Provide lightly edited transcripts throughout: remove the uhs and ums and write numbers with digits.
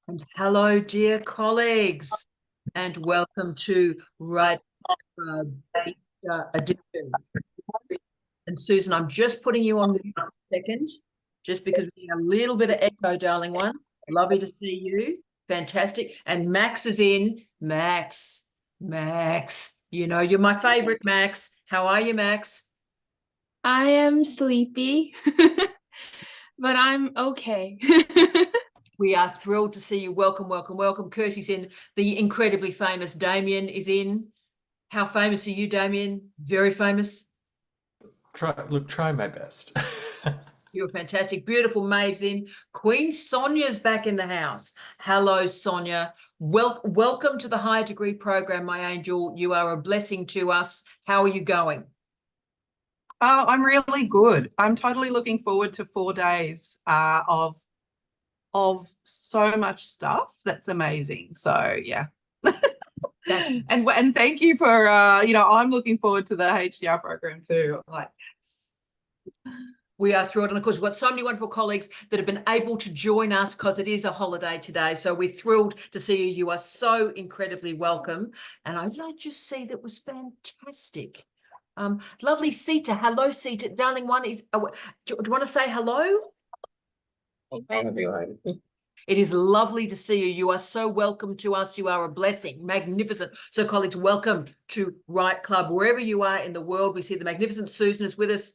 And hello, dear colleagues, and welcome to Right Easter Edition. And Susan, I'm just putting you on mute for a second, just because we need a little bit of echo, darling one. Lovely to see you. Fantastic. And Max is in. Max, you're my favorite, Max. How are you, Max? I am sleepy, but I'm okay. We are thrilled to see you. Welcome, welcome, welcome. Kirsty's in. The incredibly famous Damien is in. How famous are you, Damien? Very famous. Try my best. You're fantastic. Beautiful Maeve's in. Queen Sonia's back in the house. Hello, Sonia. Welcome to the Higher Degree program, my angel. You are a blessing to us. How are you going? I'm really good. I'm totally looking forward to 4 days of so much stuff. That's amazing. So yeah. And thank you for I'm looking forward to the HDR program too. Like We are thrilled. And of course, we've got so many wonderful colleagues that have been able to join us because it is a holiday today. So we're thrilled to see you. You are so incredibly welcome. And I just see that was fantastic. Lovely Sita. Hello, Sita. Darling one is, do you want to say hello? Hi, everyone. It is lovely to see you. You are so welcome to us. You are a blessing. Magnificent. So, colleagues, welcome to Right Club. Wherever you are in the world, we see the magnificent Susan is with us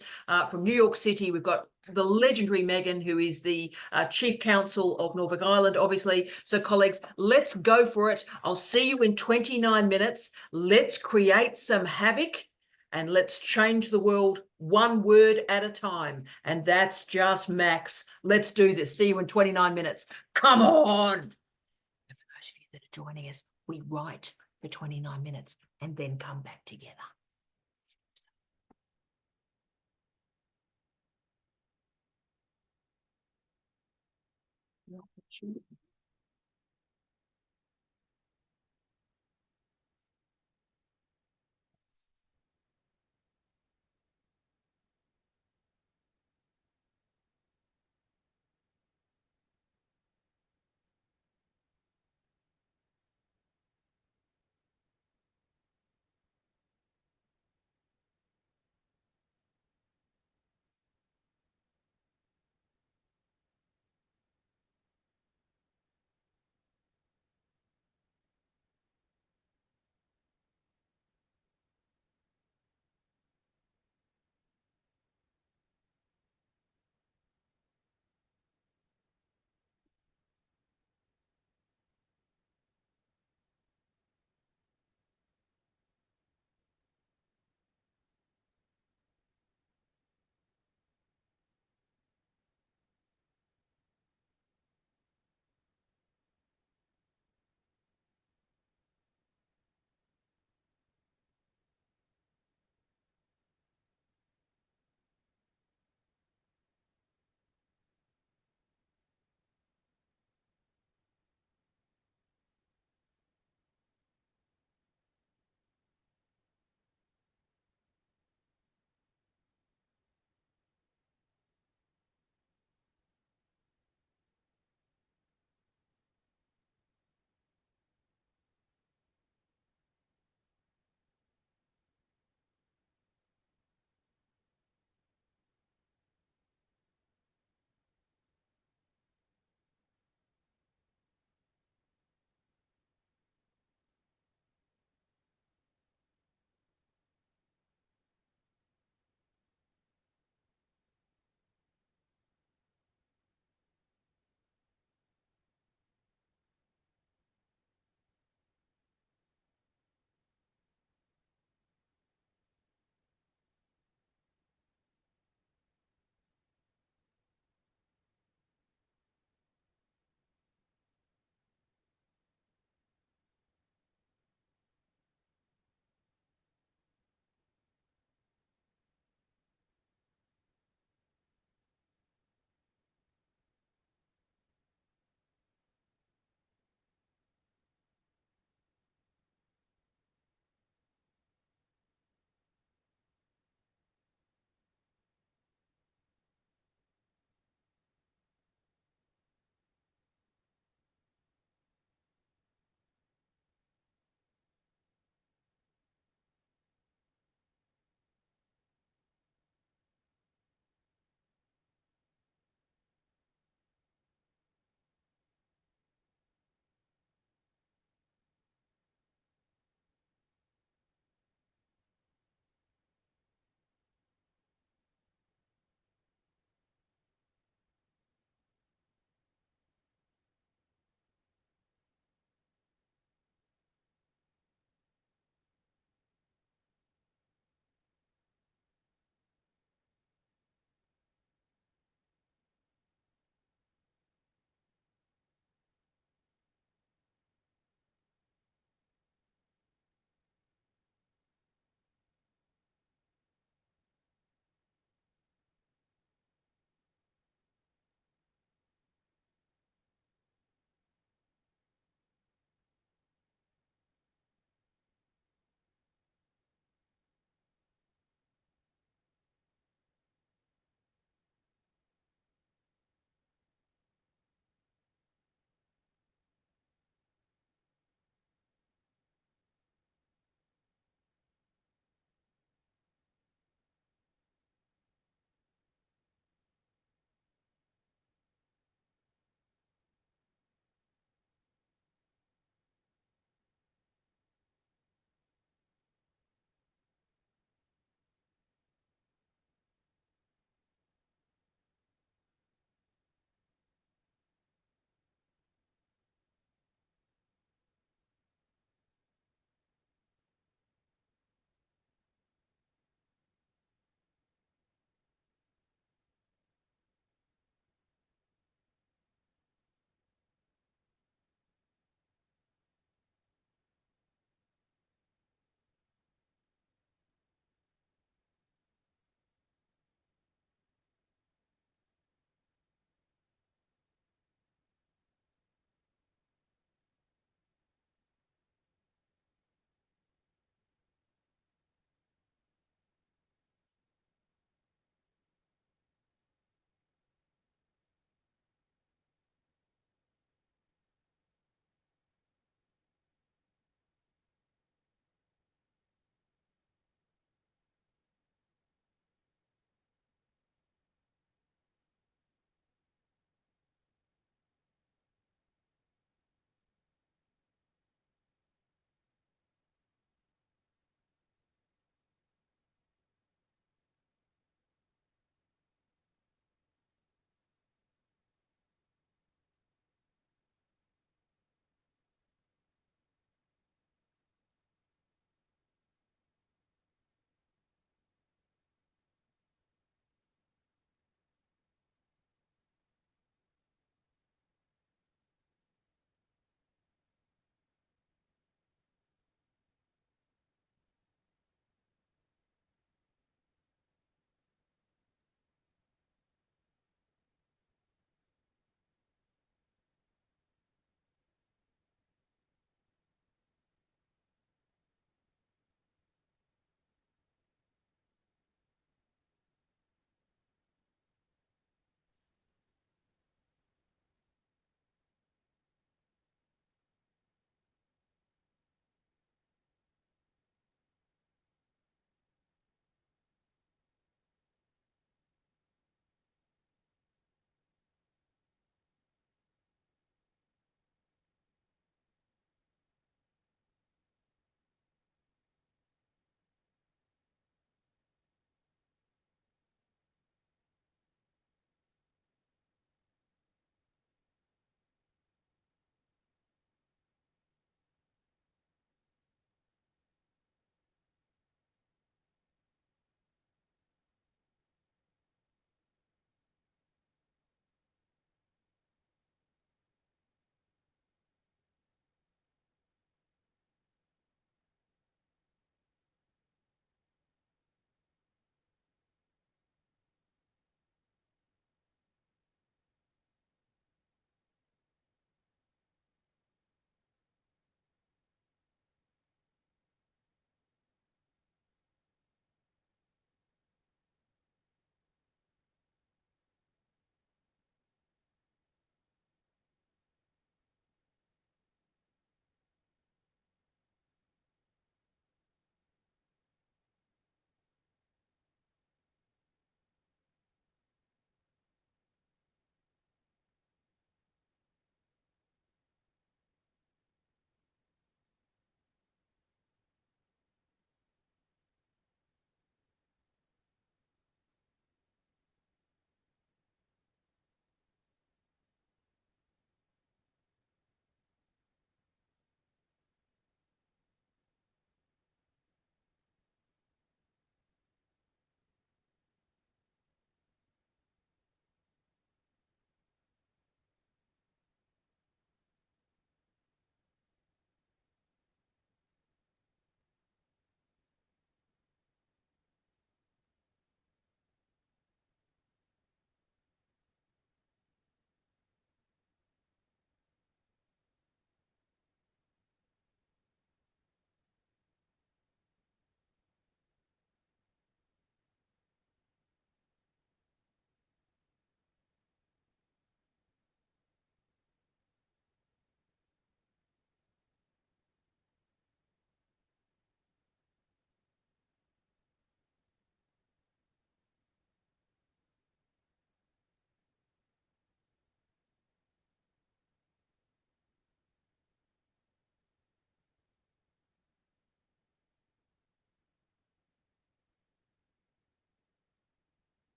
from New York City. We've got the legendary Megan, who is the Chief Counsel of Norfolk Island, obviously. So, colleagues, let's go for it. I'll see you in 29 minutes. Let's create some havoc. And let's change the world one word at a time. And that's just Max. Let's do this. See you in 29 minutes. Come on. And for those of you that are joining us, we write for 29 minutes and then come back together.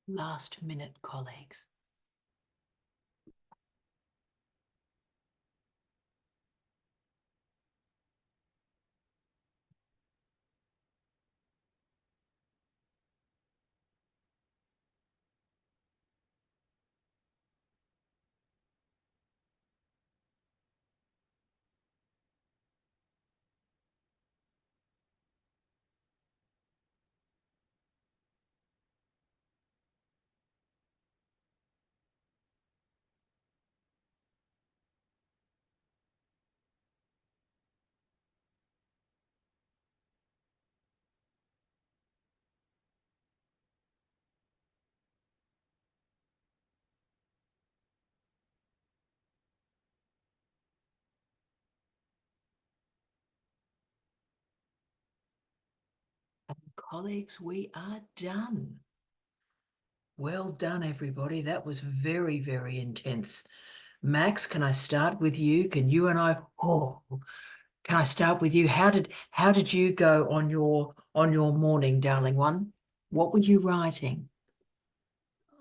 Last minute, colleagues. Colleagues, we are done. Well done, everybody. That was very, very intense. Max, can I start with you? Can you and I, can I start with you? How did you go on your morning, darling one? What were you writing?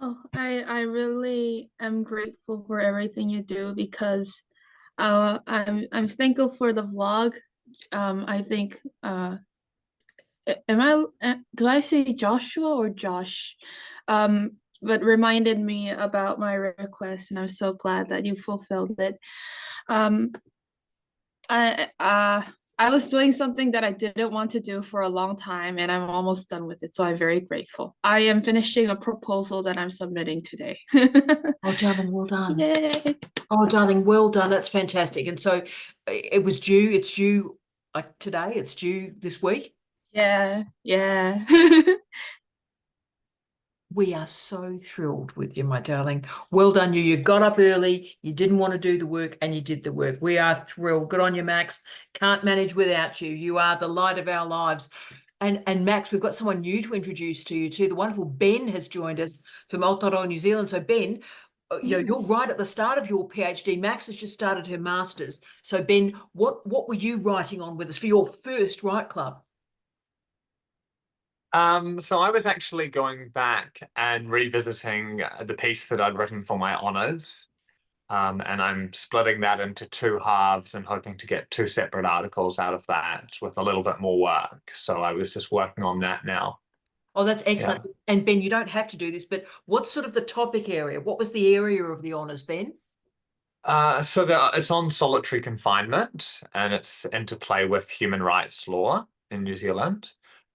Oh, I really am grateful for everything you do because I'm thankful for the vlog. I think do I say Joshua or Josh? But reminded me about my request, and I'm so glad that you fulfilled it. Um, I was doing something that I didn't want to do for a long time, and I'm almost done with it, so I'm very grateful. I am finishing a proposal that I'm submitting today. Oh, darling, well done. Yay! Oh, darling, well done. That's fantastic. And so it's due like today, it's due this week. Yeah, yeah. We are so thrilled with you, my darling. Well done, you. You got up early, you didn't want to do the work, and you did the work. We are thrilled. Good on you, Max. Can't manage without you. You are the light of our lives. And Max, we've got someone new to introduce to you too. The wonderful Ben has joined us from Aotearoa, New Zealand. So Ben, you're right at the start of your PhD. Max has just started her master's. So Ben, what were you writing on with us for your first Write Club? So I was actually going back and revisiting the piece that I'd written for my honors. And I'm splitting that into two halves and hoping to get two separate articles out of that with a little bit more work. So I was just working on that now. Oh, that's excellent. And Ben, you don't have to do this, but what's sort of the topic area? What was the area of the honours, Ben? It's on solitary confinement and its interplay with human rights law in New Zealand.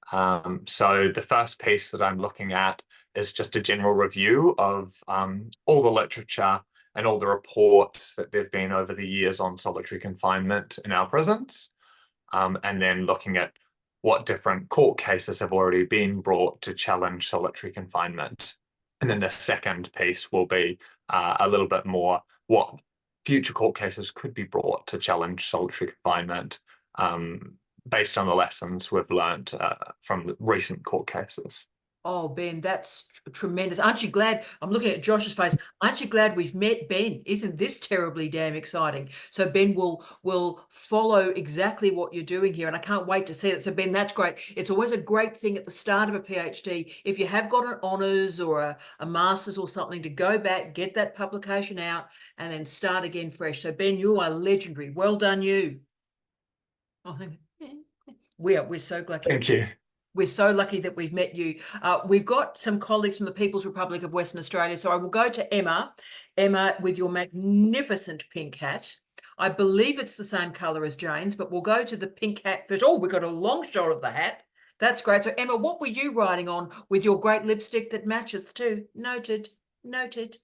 So the first piece that I'm looking at is just a general review of all the literature and all the reports that there've been over the years on solitary confinement in our prisons, and then looking at what different court cases have already been brought to challenge solitary confinement. And then the second piece will be a little bit more what future court cases could be brought to challenge solitary confinement, based on the lessons we've learned from recent court cases. Oh, Ben, that's tremendous. Aren't you glad? I'm looking at Josh's face. Aren't you glad we've met Ben? Isn't this terribly damn exciting? So Ben will follow exactly what you're doing here, and I can't wait to see it. So Ben, that's great. It's always a great thing at the start of a PhD, if you have got an honours or a master's or something, to go back, get that publication out, and then start again fresh. So Ben, you are legendary. Well done, you. Oh, we're so lucky. Thank you. We're so lucky that we've met you. We've got some colleagues from the People's Republic of Western Australia. So I will go to Emma. Emma, with your magnificent pink hat. I believe it's the same colour as Jane's, but we'll go to the pink hat first. Oh, we've got a long shot of the hat. That's great. So Emma, what were you writing on with your great lipstick that matches too? Noted. Noted.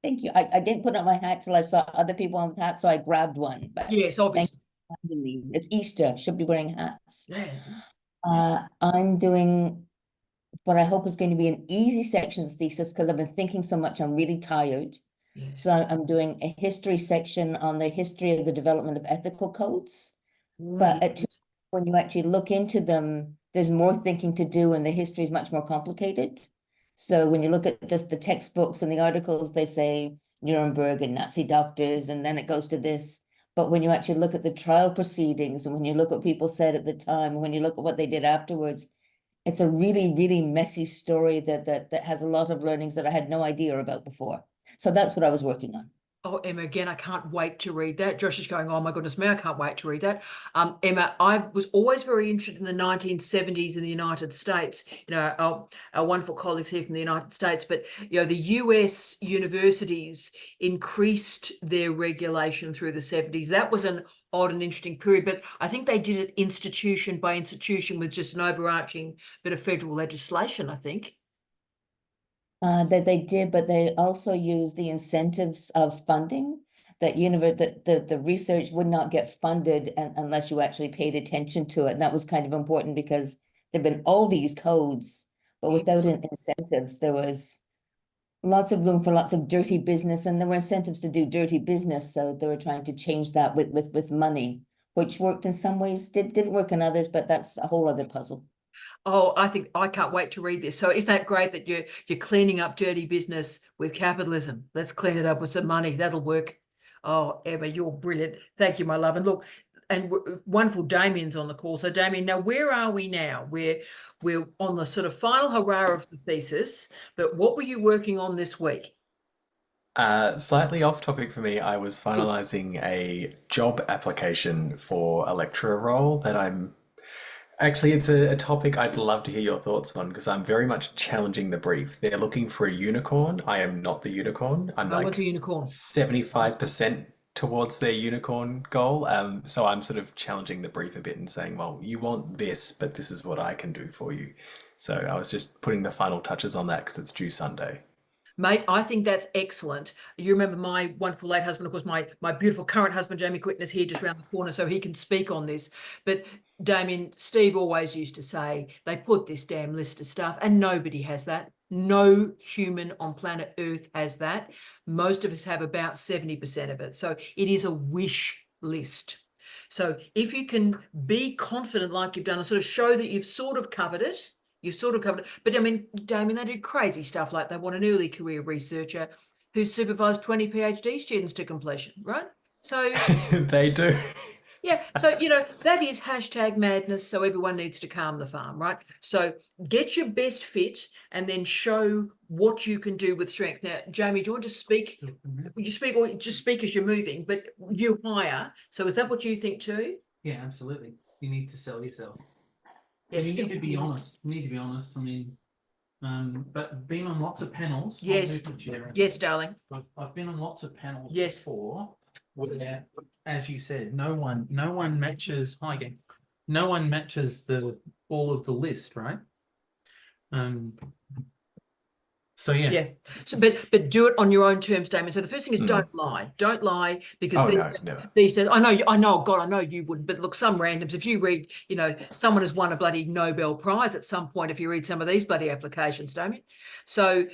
Thank you. I didn't put on my hat till I saw other people on with hats, so I grabbed one. But Yes, obviously. it's Easter. Should be wearing hats. Yeah. I'm doing what I hope is going to be an easy section of the thesis because I've been thinking so much. I'm really tired. Yes. So I'm doing a history section on the history of the development of ethical codes. But when you actually look into them, there's more thinking to do, and the history is much more complicated. So when you look at just the textbooks and the articles, they say Nuremberg and Nazi doctors, and then it goes to this. But when you actually look at the trial proceedings, and when you look at what people said at the time, and when you look at what they did afterwards, it's a really, really messy story that has a lot of learnings that I had no idea about before. So that's what I was working on. Oh, Emma, again, I can't wait to read that. Josh is going, oh my goodness me, I can't wait to read that. Emma, I was always very interested in the 1970s in the United States. You know, our wonderful colleagues here from the United States, but you know, the US universities increased their regulation through the 70s. That was an odd and interesting period, but I think they did it institution by institution with just an overarching bit of federal legislation, I think. That they did, but they also used the incentives of funding that the research would not get funded unless you actually paid attention to it. And that was kind of important because there've been all these codes, but without incentives, there was lots of room for lots of dirty business, and there were incentives to do dirty business. So they were trying to change that with money, which worked in some ways, didn't work in others, but that's a whole other puzzle. Oh, I think I can't wait to read this. So isn't that great that you're cleaning up dirty business with capitalism? Let's clean it up with some money. That'll work. Oh, Emma, you're brilliant. Thank you, my love. And look, and wonderful Damien's on the call. So Damien, now where are we now? We're on the sort of final hurrah of the thesis, but what were you working on this week? Slightly off topic for me, I was finalizing a job application for a lecturer role that I'm actually, it's a topic I'd love to hear your thoughts on because I'm very much challenging the brief. They're looking for a unicorn. I am not the unicorn. I'm What's a like unicorn? 75% towards their unicorn goal. So I'm sort of challenging the brief a bit and saying, well, you want this, but this is what I can do for you. So I was just putting the final touches on that because it's due Sunday. Mate, I think that's excellent. You remember my wonderful late husband, of course, my beautiful current husband, Jamie Quinton, is here just around the corner, so he can speak on this. But Damien, Steve always used to say, they put this damn list of stuff, and nobody has that. No human on planet Earth has that. Most of us have about 70% of it. So it is a wish list. So if you can be confident like you've done and sort of show that you've sort of covered it, you've sort of covered it. But I mean, Damien, they do crazy stuff like they want an early career researcher who's supervised 20 PhD students to completion, right? So They do. yeah, so you know, that is hashtag madness. So everyone needs to calm the farm, right? So get your best fit and then show what you can do with strength. Now, Jamie, do you want to speak? Would you speak or just speak as you're moving, but you hire. So is that what you think too? Yeah, absolutely. You need to sell yourself. Yes. And you need to be honest. You need to be honest. I mean, but being on lots of panels. I'll Yes. move to chair. Yes, darling. I've been on lots of panels Yes. before where, as you said, no one matches. Hi again. No one matches all of the list, right? So yeah. Yeah. So, but do it on your own terms, Damien. So the first thing is Mm. don't lie. Don't lie because Oh, these, no, never. these days, I know, God, I know you wouldn't. But look, some randoms. If you read, you know, someone has won a bloody Nobel Prize at some point. If you read some of these bloody applications, Damien. So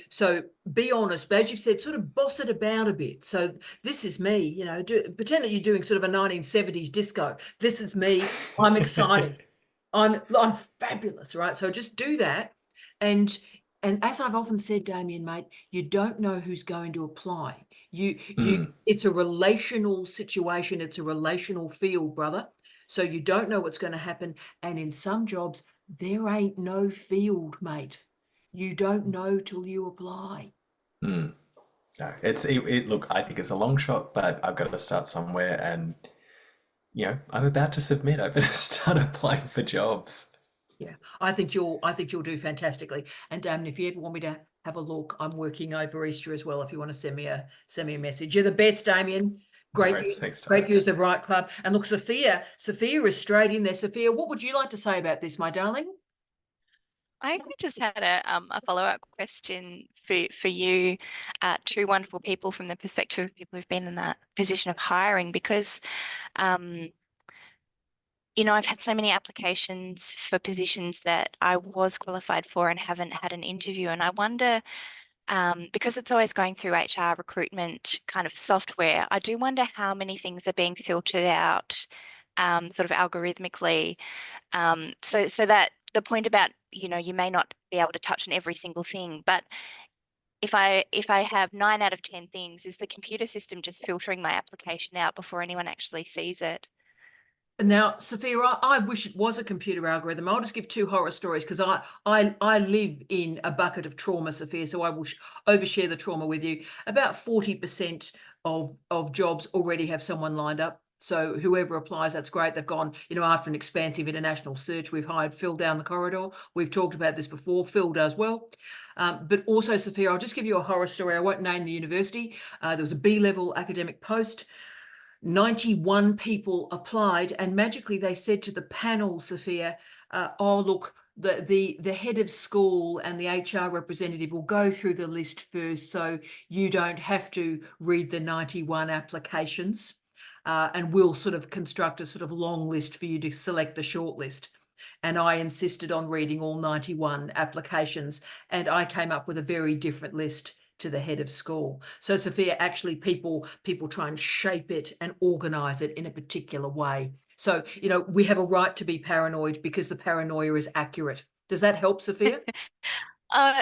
be honest. But as you've said, sort of boss it about a bit. So this is me. You know, pretend that you're doing sort of a 1970s disco. This is me. I'm excited. I'm fabulous, right? So just do that, and as I've often said, Damien, mate, you don't know who's going to apply. It's a relational situation. It's a relational field, brother. So you don't know what's going to happen. And in some jobs, there ain't no field, mate. You don't know till you apply. No, look, I think it's a long shot, but I've got to start somewhere and, you know, I'm about to submit. I better start applying for jobs. Yeah, I think you'll do fantastically. And Damien, if you ever want me to have a look, I'm working over Easter as well. If you want to send me a message, you're the best, Damien. Great, All right, thanks, great Tara. use of Right Club. And look, Sophia is straight in there. Sophia, what would you like to say about this, my darling? I actually just had a follow-up question for you, two wonderful people from the perspective of people who've been in that position of hiring, because you know, I've had so many applications for positions that I was qualified for and haven't had an interview. And I wonder, because it's always going through HR recruitment kind of software, I do wonder how many things are being filtered out sort of algorithmically. So that the point about, you know, you may not be able to touch on every single thing, but if I have 9 out of 10 things, is the computer system just filtering my application out before anyone actually sees it? Now, Sophia, I wish it was a computer algorithm. I'll just give 2 horror stories because I live in a bucket of trauma, Sophia, so I will overshare the trauma with you. About 40% of jobs already have someone lined up. So whoever applies, that's great. They've gone, after an expansive international search, we've hired Phil down the corridor. We've talked about this before. Phil does well. But also, Sophia, I'll just give you a horror story. I won't name the university. There was a B-level academic post. 91 people applied, and magically they said to the panel, Sophia, oh, look, the head of school and the HR representative will go through the list first, so you don't have to read the 91 applications, and we'll sort of construct a sort of long list for you to select the short list. And I insisted on reading all 91 applications, and I came up with a very different list to the head of school. So, Sophia, actually people try and shape it and organize it in a particular way. So, we have a right to be paranoid because the paranoia is accurate. Does that help, Sophia?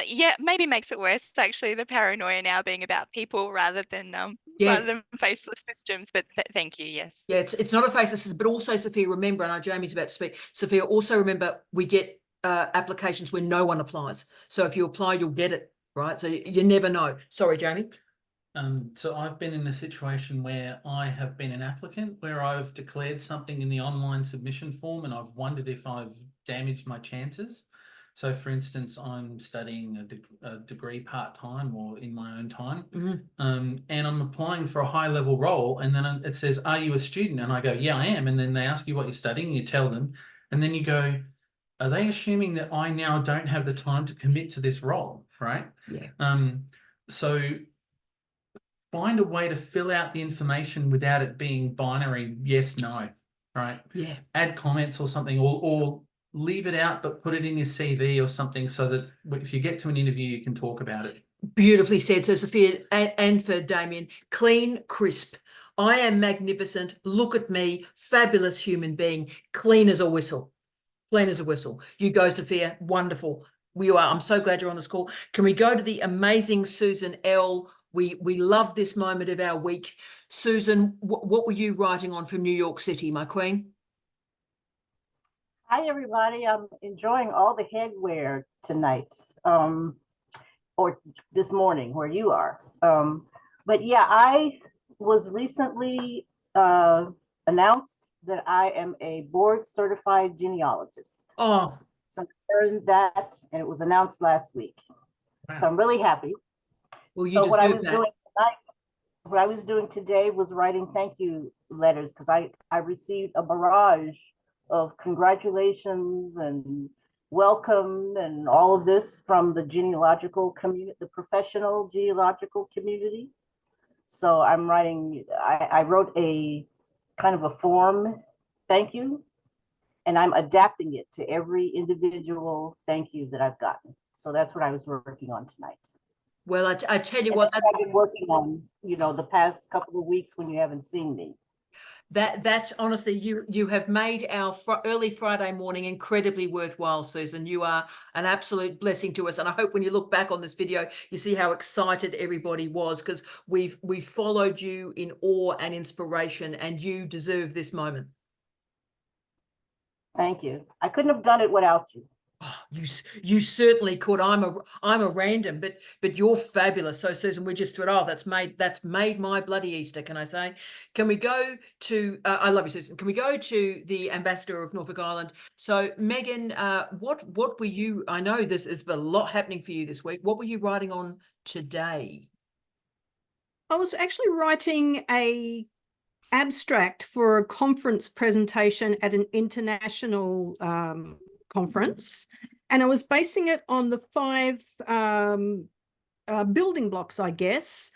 Yeah, maybe makes it worse, actually, the paranoia now being about people rather than Yes. faceless systems. But thank you, yes. Yeah, it's not a faceless system, but also, Sophia, remember, I know Jamie's about to speak. Sophia, also remember, we get applications where no one applies. So if you apply, you'll get it. Right, so you never know. Sorry, Jamie. So I've been in a situation where I have been an applicant where I've declared something in the online submission form and I've wondered if I've damaged my chances. So, for instance, I'm studying a degree part-time or in my own time, and I'm applying for a high-level role, and then it says, "Are you a student?" And I go, "Yeah, I am." And then they ask you what you're studying, you tell them, and then you go, are they assuming that I now don't have the time to commit to this role, right? Yeah. So find a way to fill out the information without it being binary, yes, no, right? Yeah. Add comments or something, or leave it out, but put it in your CV or something so that if you get to an interview, you can talk about it. Beautifully said. So, Sophia, and for Damien, clean, crisp. I am magnificent. Look at me, fabulous human being, clean as a whistle. Clean as a whistle. You go, Sophia. Wonderful. I'm so glad you're on this call. Can we go to the amazing Susan L? We love this moment of our week. Susan, what were you writing on from New York City, my queen? Hi, everybody. I'm enjoying all the headwear tonight, or this morning where you are. But yeah, I was recently announced that I am a board certified genealogist. Oh. So I learned that, and it was announced last week. Wow. So I'm really happy. Well, so what I was doing tonight, what I was doing today was writing thank you letters, because I received a barrage of congratulations and welcome and all of this from the genealogical community, the professional genealogical community. So I'm writing, I wrote a kind of a form thank you, and I'm adapting it to every individual thank you that I've gotten. So that's what I was working on tonight. Well, I tell you what, I've been working on, the past couple of weeks when you haven't seen me. That's honestly, you have made our early Friday morning incredibly worthwhile, Susan. You are an absolute blessing to us, and I hope when you look back on this video, you see how excited everybody was, because we've followed you in awe and inspiration, and you deserve this moment. Thank you. I couldn't have done it without you. Oh, you certainly could. I'm a random, but you're fabulous. So, Susan, we're just thrilled. Oh, that's made my bloody Easter, can I say? Can we go to I love you, Susan. Can we go to the Ambassador of Norfolk Island? So, Megan, what were you? I know there's been a lot happening for you this week. What were you writing on today? I was actually writing a abstract for a conference presentation at an international conference, and I was basing it on the 5 building blocks, I guess,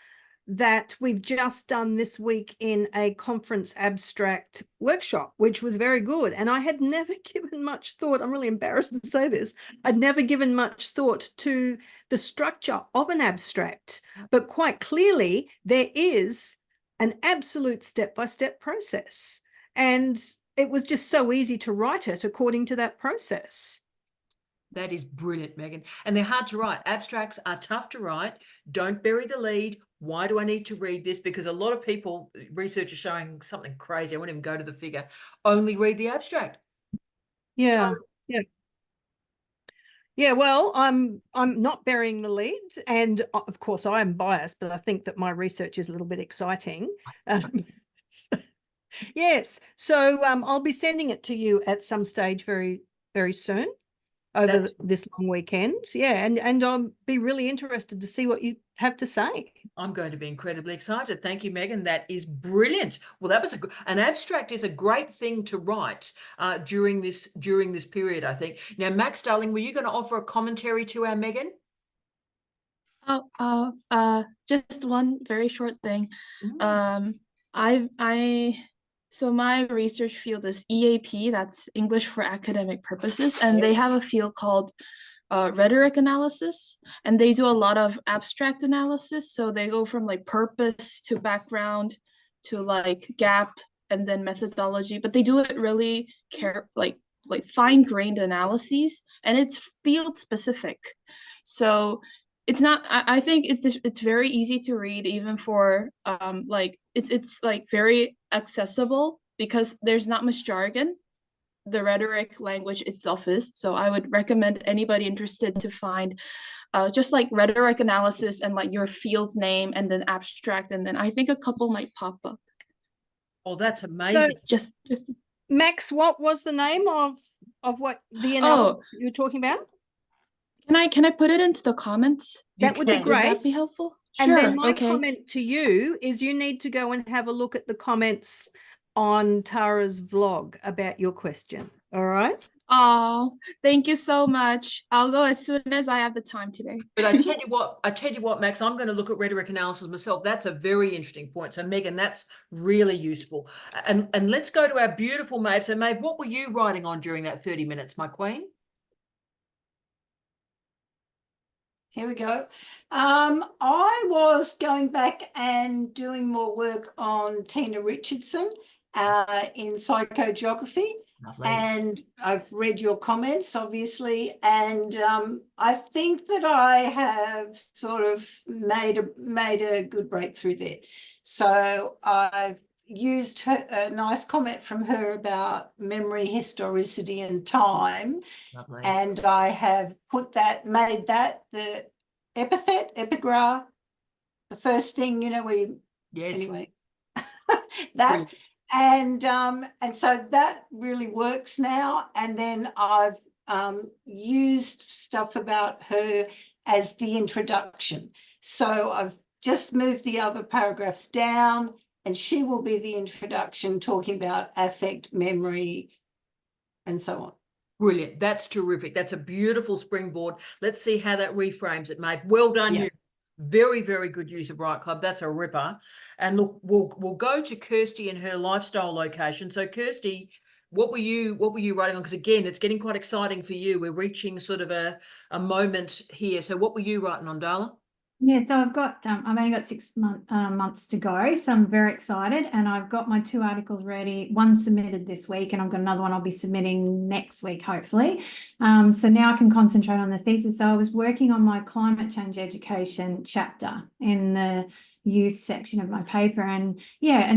that we've just done this week in a conference abstract workshop, which was very good. And I had never given much thought, I'm really embarrassed to say this, I'd never given much thought to the structure of an abstract, but quite clearly there is an absolute step-by-step process. And it was just so easy to write it according to that process. That is brilliant, Megan. And they're hard to write. Abstracts are tough to write. Don't bury the lead. Why do I need to read this? Because a lot of people, research is showing something crazy. I won't even go to the figure. Only read the abstract. Yeah. So, Yeah. Yeah, well, I'm not burying the lead, and of course I am biased, but I think that my research is a little bit exciting. Yes, so I'll be sending it to you at some stage very, very soon over this long weekend. Yeah, and I'll be really interested to see what you have to say. I'm going to be incredibly excited. Thank you, Megan. That is brilliant. Well, that was an abstract is a great thing to write during this period, I think. Now, Max, darling, were you going to offer a commentary to our Megan? Just one very short thing. Mm. So my research field is EAP, that's English for Academic Purposes, and they have a field called rhetoric analysis, and they do a lot of abstract analysis. So they go from like purpose to background to like gap and then methodology, but they do it really like fine-grained analyses, and it's field specific. So it's not, I think it's very easy to read, even for like it's like very accessible because there's not much jargon. The rhetoric language itself is. So I would recommend anybody interested to find just like rhetoric analysis and like your field name and then abstract, and then I think a couple might pop up. Oh, that's amazing. So just Max, what was the name of what the analysis you're talking about? Can I put it into the comments? That would be great. Would that be helpful? And then my comment to you is you need to go and have a look at the comments on Tara's vlog about your question. All right. Oh, thank you so much. I'll go as soon as I have the time today. But I tell you what, Max, I'm going to look at rhetoric analysis myself. That's a very interesting point. So Megan, that's really useful. And let's go to our beautiful Maeve. So Maeve, what were you writing on during that 30 minutes, my queen? Here we go. I was going back and doing more work on Tina Richardson in psychogeography. Lovely. And I've read your comments, obviously, and I think that I have sort of made a good breakthrough there. So I've used a nice comment from her about memory, historicity, and time. Lovely. And I have made that the epithet, epigraph, the first thing, anyway, that. And so that really works now. And then I've used stuff about her as the introduction. So I've just moved the other paragraphs down, and she will be the introduction, talking about affect, memory, and so on. Brilliant. That's terrific. That's a beautiful springboard. Let's see how that reframes it, Maeve. Well done, you. Very, very good use of Write Club. That's a ripper. And look, we'll go to Kirsty and her lifestyle location. So Kirsty, what were you writing on? Because again, it's getting quite exciting for you. We're reaching sort of a moment here. So what were you writing on, darling? Yeah, so I've only got 6 months to go, so I'm very excited, and I've got my 2 articles ready. One submitted this week, and I've got another one I'll be submitting next week, hopefully. So now I can concentrate on the thesis. So I was working on my climate change education chapter in the youth section of my paper, and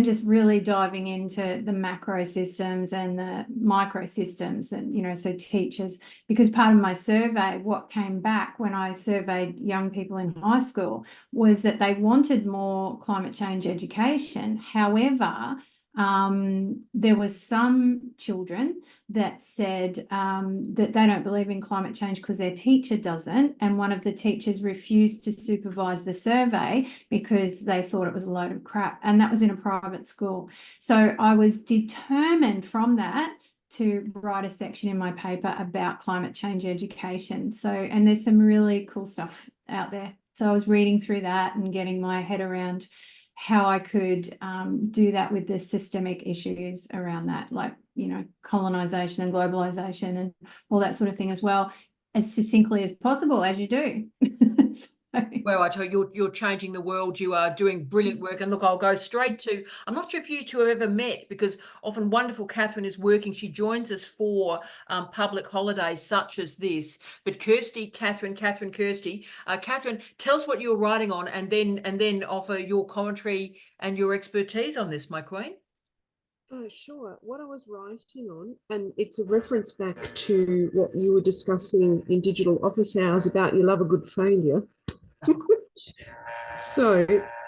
just really diving into the macro systems and the micro systems, and so teachers, because part of my survey, what came back when I surveyed young people in high school, was that they wanted more climate change education. However, there was some children that said that they don't believe in climate change because their teacher doesn't, and one of the teachers refused to supervise the survey because they thought it was a load of crap, and that was in a private school. So I was determined from that to write a section in my paper about climate change education. So, and there's some really cool stuff out there. So I was reading through that and getting my head around how I could do that with the systemic issues around that, like, colonization and globalization and all that sort of thing as well, as succinctly as possible, as you do. Well, I tell you, you're changing the world. You are doing brilliant work. And look, I'll go straight to, I'm not sure if you two have ever met, because often wonderful Catherine is working. She joins us for public holidays such as this. But Kirsty, Catherine, Kirsty, Catherine, tell us what you're writing on, and then offer your commentary and your expertise on this, my queen. Sure. What I was writing on, and it's a reference back to what you were discussing in digital office hours about you love a good failure. So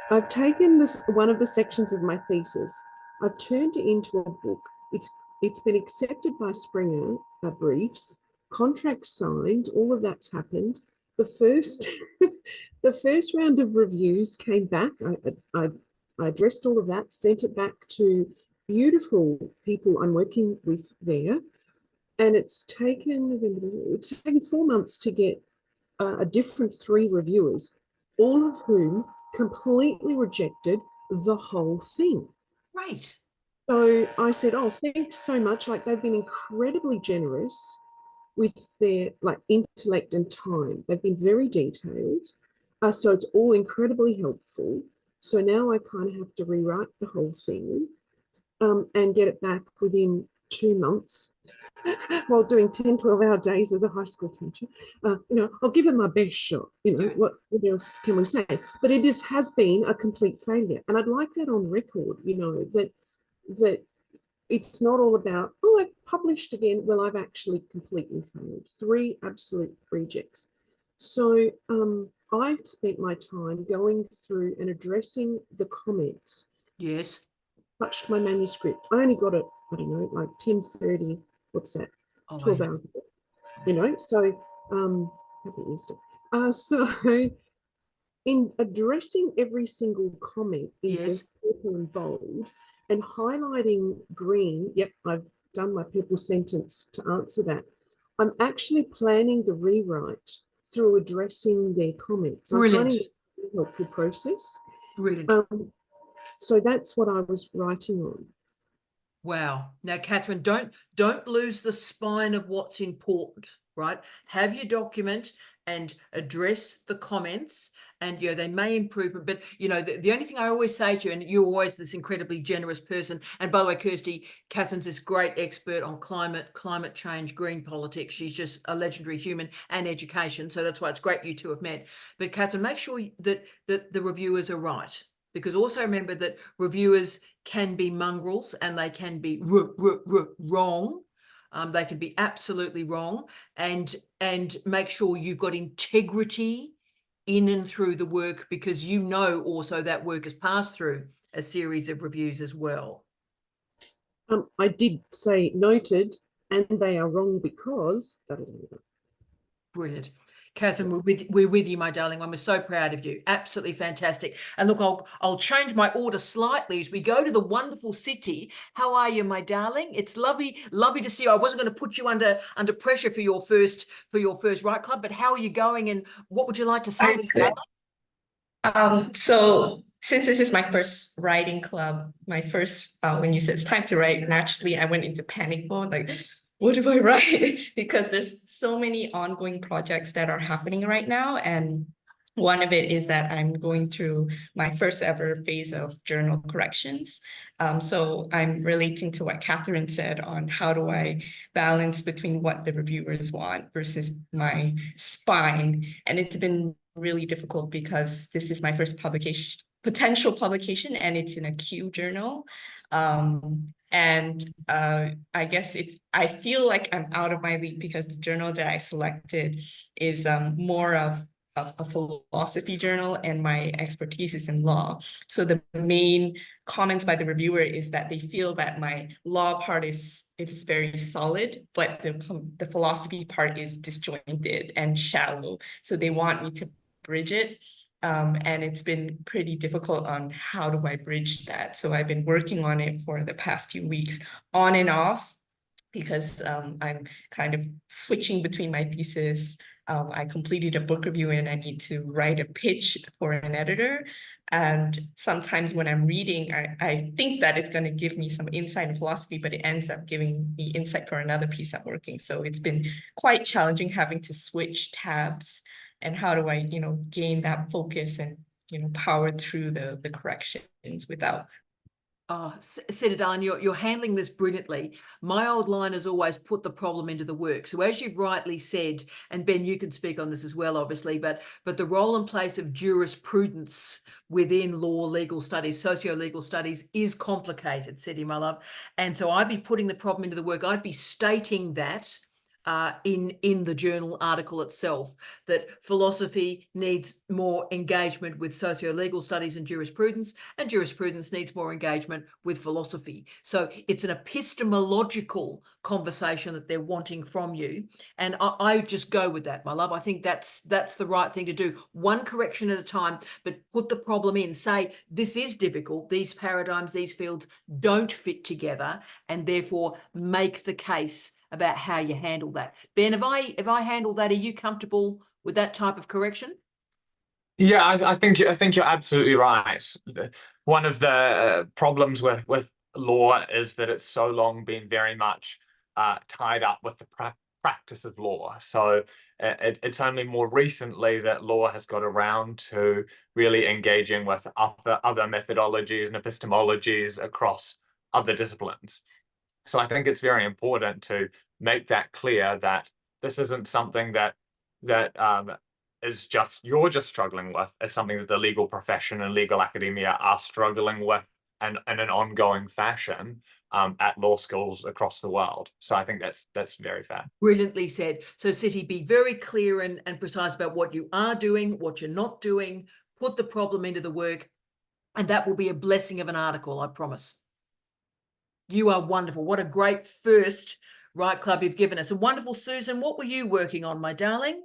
I've taken this one of the sections of my thesis. I've turned it into a book. It's been accepted by Springer Briefs, contracts signed, all of that's happened. The first the first round of reviews came back. I addressed all of that, sent it back to beautiful people I'm working with there, and it's taken 4 months to get a different 3 reviewers, all of whom completely rejected the whole thing. Right. So I said, oh, thanks so much. Like, they've been incredibly generous with their intellect and time. They've been very detailed. So it's all incredibly helpful. So now I kind of have to rewrite the whole thing and get it back within 2 months while doing 10, 12-hour days as a high school teacher. I'll give it my best shot. What else can we say? But it has been a complete failure. And I'd like that on record, that it's not all about, oh, I've published again. Well, I've actually completely failed. 3 absolute rejects. So I've spent my time going through and addressing the comments. Yes. Touched my manuscript. I only got it, I don't know, like 10:30. What's that? 12 hours ago. So happy Easter. So in addressing every single comment in purple and bold and highlighting green, yep, I've done my purple sentence to answer that. I'm actually planning the rewrite through addressing their comments. Brilliant. I'm finding it a helpful process. Brilliant. So that's what I was writing on. Wow. Now, Catherine, don't lose the spine of what's important, right? Have your document and address the comments, and they may improve, but the only thing I always say to you, and you're always this incredibly generous person, and by the way, Kirsty, Catherine's this great expert on climate change, green politics. She's just a legendary human, and education. So that's why it's great you two have met. But Catherine, make sure that the reviewers are right. Because also remember that reviewers can be mongrels, and they can be wrong. They can be absolutely wrong, and make sure you've got integrity in and through the work, because also that work has passed through a series of reviews as well. I did say noted, and they are wrong because. Brilliant. Catherine, we're with you, my darling. I'm so proud of you. Absolutely fantastic. And look, I'll change my order slightly as we go to the wonderful City. How are you, my darling? It's lovely to see you. I wasn't going to put you under pressure for your first Write Club, but how are you going, and what would you like to say? So since this is my first writing club, my first when you said it's time to write, naturally I went into panic mode, like, what do I write? Because there's so many ongoing projects that are happening right now. And one of it is that I'm going through my first ever phase of journal corrections. So I'm relating to what Catherine said on how do I balance between what the reviewers want versus my spine. And it's been really difficult because this is my first potential publication, and it's in a Q journal. I guess I feel like I'm out of my league because the journal that I selected is more of a philosophy journal, and my expertise is in law. So the main comments by the reviewer is that they feel that my law part is very solid, but the philosophy part is disjointed and shallow. So they want me to bridge it. And it's been pretty difficult on how do I bridge that. So I've been working on it for the past few weeks, on and off, because I'm kind of switching between my thesis. I completed a book review and I need to write a pitch for an editor. And sometimes when I'm reading, I think that it's going to give me some insight in philosophy, but it ends up giving me insight for another piece I'm working. So it's been quite challenging having to switch tabs and how do I, you know, gain that focus and, you know, power through the corrections without. Oh, Senator Darling, you're handling this brilliantly. My old line is always put the problem into the work. So as you've rightly said, and Ben, you can speak on this as well, obviously, but the role and place of jurisprudence within law, legal studies, socio-legal studies is complicated, Seti, my love. And so I'd be putting the problem into the work. I'd be stating that in the journal article itself, that philosophy needs more engagement with socio-legal studies and jurisprudence needs more engagement with philosophy. So it's an epistemological conversation that they're wanting from you. And I just go with that, my love. I think that's the right thing to do. One correction at a time, but put the problem in. Say, this is difficult. These paradigms, these fields don't fit together, and therefore make the case about how you handle that. Ben, if I handle that, are you comfortable with that type of correction? Yeah, I think you're absolutely right. One of the problems with law is that it's so long been very much tied up with the practice of law. So it's only more recently that law has got around to really engaging with other methodologies and epistemologies across other disciplines. So I think it's very important to make that clear that this isn't something that is you're just struggling with. It's something that the legal profession and legal academia are struggling with and in an ongoing fashion at law schools across the world. So I think that's very fair. Brilliantly said. So Seti, be very clear and precise about what you are doing, what you're not doing, put the problem into the work, and that will be a blessing of an article, I promise. You are wonderful. What a great first Right Club you've given us. And wonderful, Susan, what were you working on, my darling?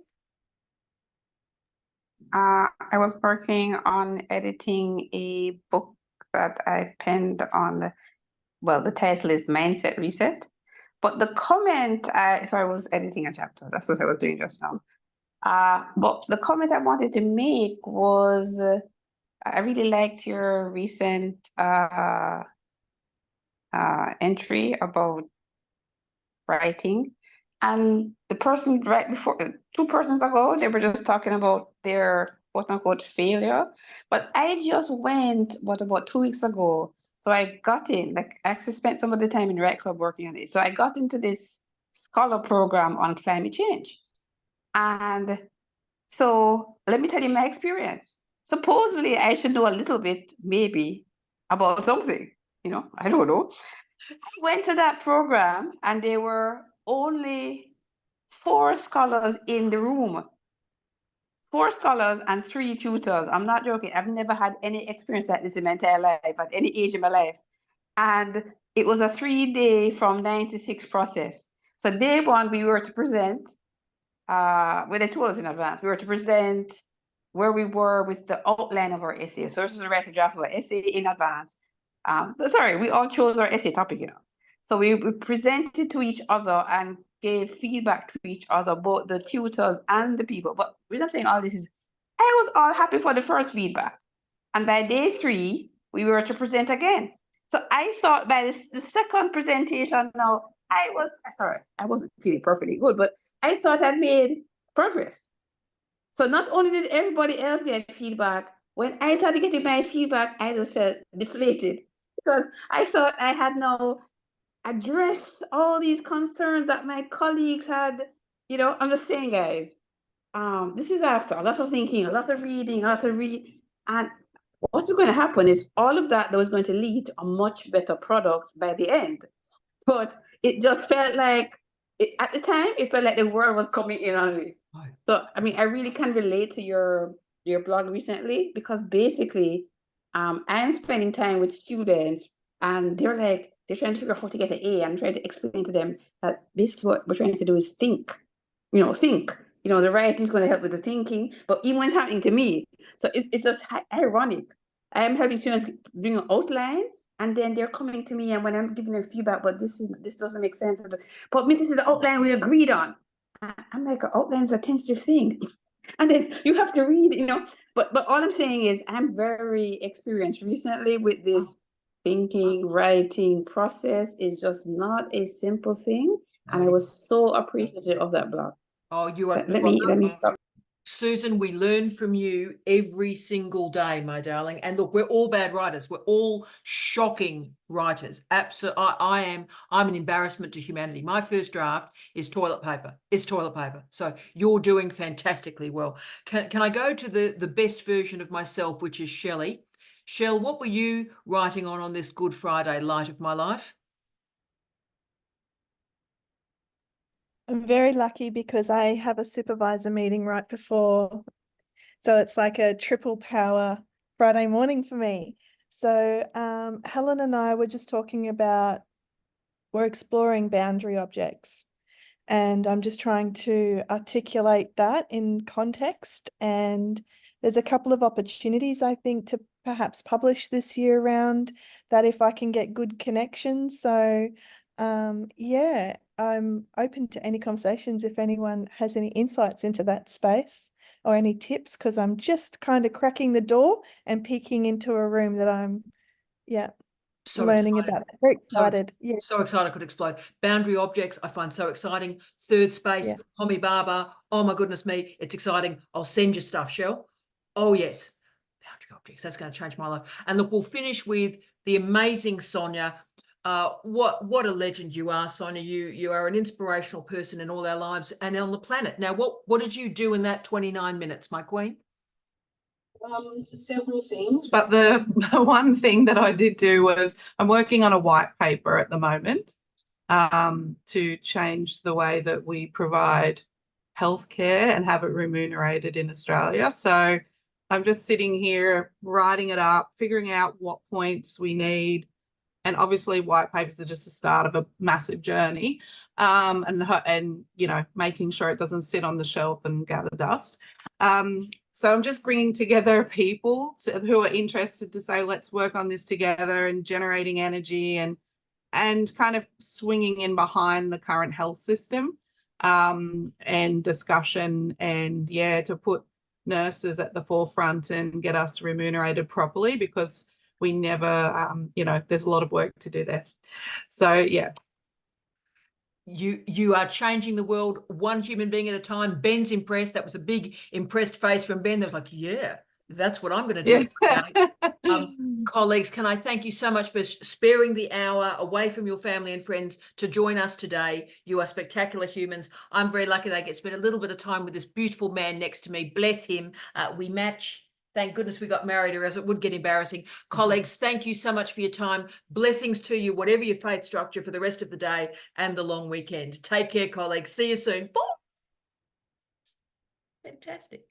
I was working on editing a book that I penned on the title is Mindset Reset. But the comment, so I was editing a chapter. That's what I was doing just now. But the comment I wanted to make was, I really liked your recent entry about writing, and the person right before, 2 persons ago, they were just talking about their quote unquote failure. But I just went about 2 weeks ago, so I got in, like, I actually spent some of the time in Right Club working on it. So I got into this scholar program on climate change, and so let me tell you my experience. Supposedly I should know a little bit maybe about something. You know, I don't know. I went to that program and there were only 4 scholars in the room. 4 scholars and 3 tutors. I'm not joking. I've never had any experience like this in my entire life, at any age in my life. And it was a 3-day from 9 to 6 process. So day 1, we were to present, they told us in advance, we were to present where we were with the outline of our essay. So this was to write a draft of our essay in advance. Sorry, we all chose our essay topic, you know. So we presented to each other and gave feedback to each other, both the tutors and the people. But the reason I'm saying all this is, I was all happy for the first feedback. And by day 3, we were to present again. So I thought by the second presentation now, I wasn't feeling perfectly good, but I thought I'd made progress. So not only did everybody else get feedback, when I started getting my feedback, I just felt deflated because I thought I had now addressed all these concerns that my colleagues had. You know, I'm just saying, guys, this is after a lot of thinking, a lot of reading, and what's going to happen is all of that was going to lead to a much better product by the end. But it just felt like, at the time, it felt like the world was coming in on me. Right. So, I mean, I really can relate to your blog recently, because basically, I'm spending time with students and they're trying to figure out how to get an A, and trying to explain to them that basically what we're trying to do is think. The writing is going to help with the thinking, but even when it's happening to me, so it's just ironic. I am helping students bring an outline, and then they're coming to me, and when I'm giving them feedback, but this doesn't make sense. But this is the outline we agreed on. I'm like, an outline is a tentative thing, and then you have to read, you know. But all I'm saying is, I'm very experienced recently with this thinking, writing process. Is just not a simple thing, and I was so appreciative of that blog. Oh, you are. Let me stop. Susan, we learn from you every single day, my darling. And look, we're all bad writers. We're all shocking writers. Absolutely. I'm an embarrassment to humanity. My first draft is toilet paper. It's toilet paper. So you're doing fantastically well. Can I go to the best version of myself, which is Shelley? Shell, what were you writing on this Good Friday, light of my life? I'm very lucky because I have a supervisor meeting right before. So it's like a triple power Friday morning for me. So Helen and I were just talking about, we're exploring boundary objects. And I'm just trying to articulate that in context. And there's a couple of opportunities, I think, to perhaps publish this year around that if I can get good connections. So yeah, I'm open to any conversations if anyone has any insights into that space or any tips, because I'm just kind of cracking the door and peeking into a room that I'm, So learning excited. about. Very excited. So excited I could explode. Boundary objects, I find so exciting. Third space, Tommy Barber. Oh my goodness me, it's exciting. I'll send you stuff, Shell. Oh yes, boundary objects. That's going to change my life. And look, we'll finish with the amazing Sonia. What a legend you are, Sonia. You are an inspirational person in all our lives and on the planet. Now, what did you do in that 29 minutes, my queen? Several things, but the one thing that I did do was I'm working on a white paper at the moment to change the way that we provide healthcare and have it remunerated in Australia. So I'm just sitting here writing it up, figuring out what points we need. And obviously white papers are just the start of a massive journey, and you know, making sure it doesn't sit on the shelf and gather dust. So I'm just bringing together people who are interested to say, let's work on this together, and generating energy and kind of swinging in behind the current health system and discussion, and to put nurses at the forefront and get us remunerated properly, because we never, you know, there's a lot of work to do there. So, yeah. You are changing the world one human being at a time. Ben's impressed. That was a big impressed face from Ben. That was like, yeah, that's what I'm going to do. Yeah. Colleagues, can I thank you so much for sparing the hour away from your family and friends to join us today. You are spectacular humans. I'm very lucky that I get to spend a little bit of time with this beautiful man next to me. Bless him. We match. Thank goodness we got married, or else it would get embarrassing. Colleagues, thank you so much for your time. Blessings to you, whatever your faith structure, for the rest of the day and the long weekend. Take care, colleagues. See you soon. Bye. Fantastic.